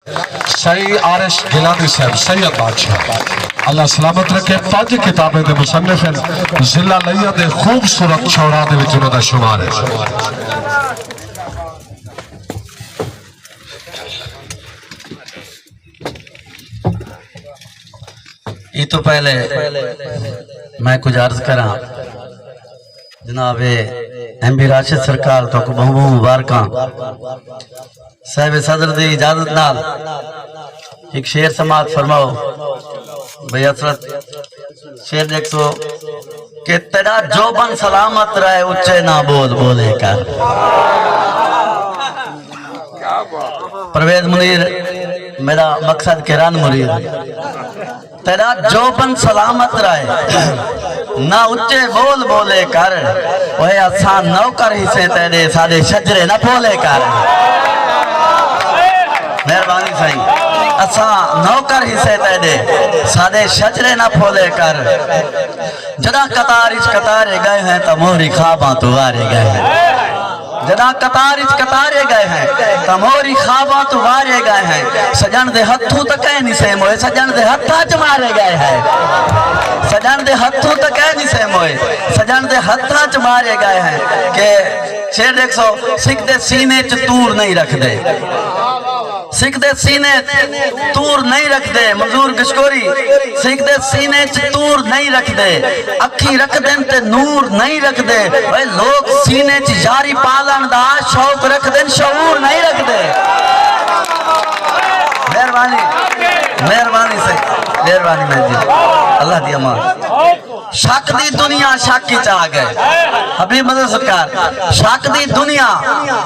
صحیح عارش گیلانی صاحب سید بادشاہ اللہ سلامت رکھے 5 کتابیں دے مصنف ہیں ضلع لیا دے خوبصورت شعراء دے وچ انہاں دا شمار ہے یہ تو پہلے میں کچھ عرض کراں جناب ایم بی راشد سرکار تو کو بہت مبارکاں صاحب صدر دی اجازت نال ایک شعر سماعت فرماؤ بھئی حضرت شعر دیکھ سو کہ تیرا جوبن سلامت رہے اچھے نہ بول بولے کر پرویز منیر میرا مقصد کے رن مرید تیرا جوبن سلامت رہے نہ اچھے بول بولے کر وہ آسان نوکر ہی سے تیرے سادے شجرے نہ بولے کر مہربانی صحیح آسان نوکر ہی سے تیرے سادے شجرے نہ بولے کر جدا قطارش قطارے گئے ہیں تو موری خواباں تو آرے گئے ہیں جدا قطارش قطارے گئے ہیں تموری خواباں تو وارے گئے ہیں سجن دے ہتھوں تکے نہیں سے موئے سجن دے ہتھاں چمارے گئے ہیں سجن دے ہتھوں تکے نہیں سے موئے سجن دے ہتھاں چمارے گئے ہیں کہ شیر دیکھ سو سکھ دے سینے چ تور نہیں رکھ دے سکھ دے سینے تور نہیں رکھ دے منظور گشکوری سکھ دے سینے چ تور نہیں رکھ دے اکھی رکھ دیں تے نور نہیں رکھ دے اے لوگ سینے چ یاری پالن دا شوق رکھ دیں شعور نہیں رکھ دے مہربانی سے مہربانی میں جی اللہ دی امان شک دی دنیا شک چ آ گئے حبیب مدد سرکار شک دی دنیا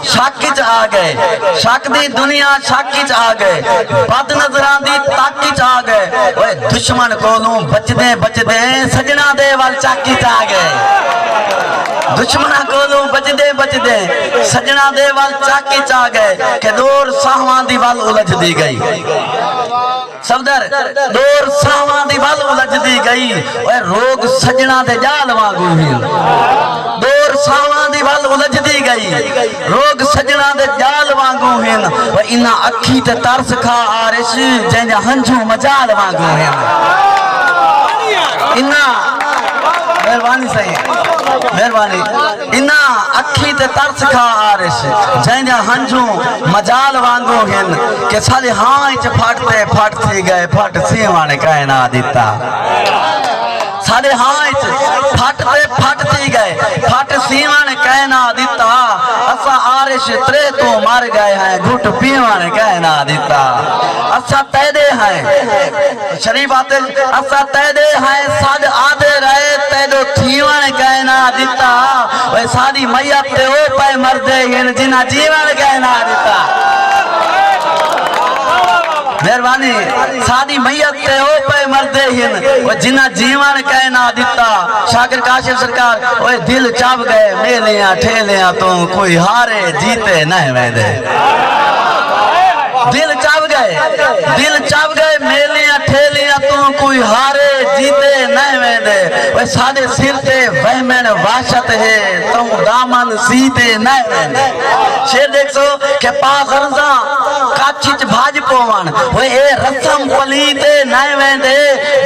شک چ آ گئے شک دی دنیا شک چ آ گئے بد نظران دی تاکی چ آ گئے اوے دشمن کولوں بچ دے سجنا دے وال چاکی چ آ گئے دشمنہ کولوں بچ دے سجنا دے وال چاکی چ آ گئے کہ دور ساہواں دی وال الجھ دی گئی صفدر دور ساہواں دی وال الجھ دی گئی اوے روگ سجنا دے جال وانگو ہی دور ساہواں دی وال الجھ دی گئی روگ سجنا دے جال وانگو ہی اوے انہاں اکھی تے ترس کھا آرش جنجا ہنجو مجال وانگو ہی انہاں مہربانی صحیح مہربانی انہاں اکھی تے ترس کھا آرش جنجا ہنجو مجال وانگو ہی کہ سالے ہائیں چھ پھٹ تھی گئے پھٹ سیوانے کائنہ دیتا سالے ہائیں چھ پھٹ تھی گئے پھٹ سیوانے کائنہ دیتا اسا آرش ترے تو مار گئے ہیں گھٹ پیوانے کائنہ دیتا اسا تیدے ہیں شریف آتے اسا تیدے ہیں ساد آدھے رہے تیدو تھیوانے کائنہ دیتا وہ سادی میت تے او پائے مردے ہیں جنہ جیوانے کائنہ دیتا مہربانی سادی میت تے او پہ مردے ہن وہ جنہ جیوان کہنا دیتا شاکر کاشف سرکار وہ دل چاپ گئے میلیاں ٹھیلیاں تو کوئی ہارے جیتے نہ ویدے دل چاپ گئے میلیاں ٹھیلیاں تو کوئی ہارے جیتے نہ ویدے وہ سادے سر تے وہمن واشت ہے تو دامن سیتے نہ ویدے شیر دیکھ سو کہ پا غرزاں کاچیچ بھاج پوان وہ اے رسم پلیتے نائے ویندے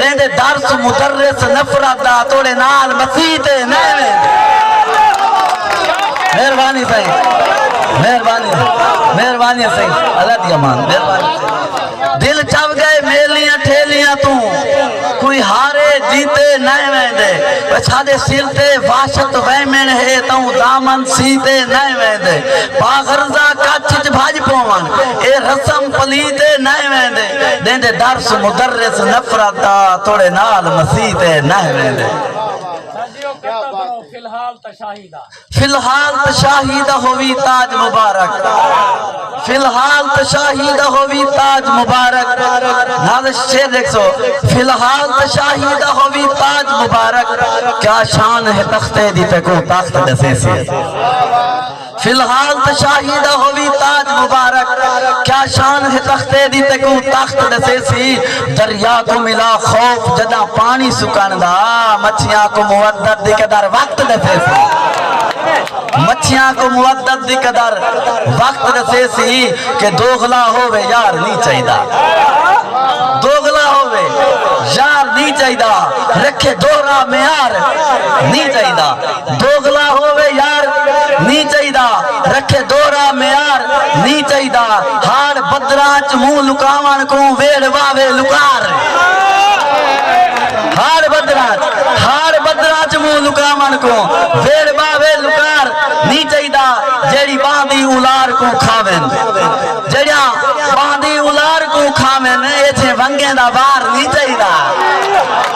دیندے درس مدرس نفرت دا توڑے نال مسیتے نائے ویندے مہربانی صحیح مہربانی صحیح اللہ دی امان مہربانی دل چاپ گئے میلیاں ٹھیلیاں تو کوئی ہارے جیتے نائے ویندے سادے سر تے واشت ویمن ہے تو دامن سیتے نائے ویندے باغرزہ کاچچ بھاج پوان اے رسم پلیتے نائے ویندے دیندے درس مدرس نفرت دا توڑے نال مسیتے نائے ویندے فی الحال تشاہیدہ ہوئی تاج مبارک فی الحال تشاہیدہ ہوئی تاج مبارک ناظر شیر دیکھ سو فی الحال تشاہیدہ ہوئی تاج مبارک کیا شان ہے تختے دی پہ کو تخت دسے سے فی الحال تشاہیدہ ہوئی تاج مبارک کیا شان ہے تختے دی تے کو تخت دسے سی دریا کو ملا خوف جدا پانی سکن دا مچھیاں کو مودت دی کے در وقت دسے سی مچھیاں کو مودت دی قدر وقت رسے سی کہ دوغلا ہووے یار نہیں چاہیدا دوغلا ہووے یار نہیں چاہیدا رکھے دوہرا معیار نہیں چاہیدا دوغلا ہووے یار نہیں چاہیدا رکھے دوہرا معیار نہیں چاہیدا ہاڑ بدراں چ منہ لکاون کو ویڑ واوے لکار ہاڑ بدراں چ منہ لکاون کو ویڑ واوے لکار نہیں چاہیدا جیڑی باندھی اولار کو کھاویں جڑیا باندھی اولار کو کھاویں ایتھے ونگیں دا وار نہیں چاہیدا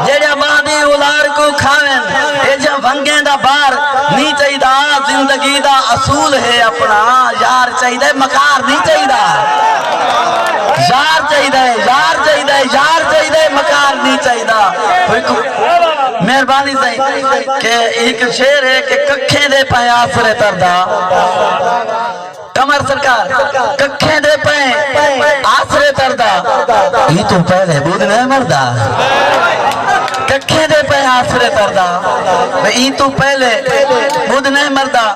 جڑیا باندھی اولار کو کھاویں ایتھے ونگیں دا بار نہیں چاہیدا زندگی دا اصول ہے اپنا یار چاہیدا مکار نہیں چاہیدا یار چاہیدا مکار نہیں چاہیدا مہربانی سے کہ ایک شعر ہے کہ ککھیں دے پائیں آسرے تردہ کمر سرکار ککھیں دے پائیں آسرے تردہ یہ تو پہلے بود نہیں مردہ ککھیں دے پائیں آسرے تردہ یہ تو پہلے بود نہیں مردہ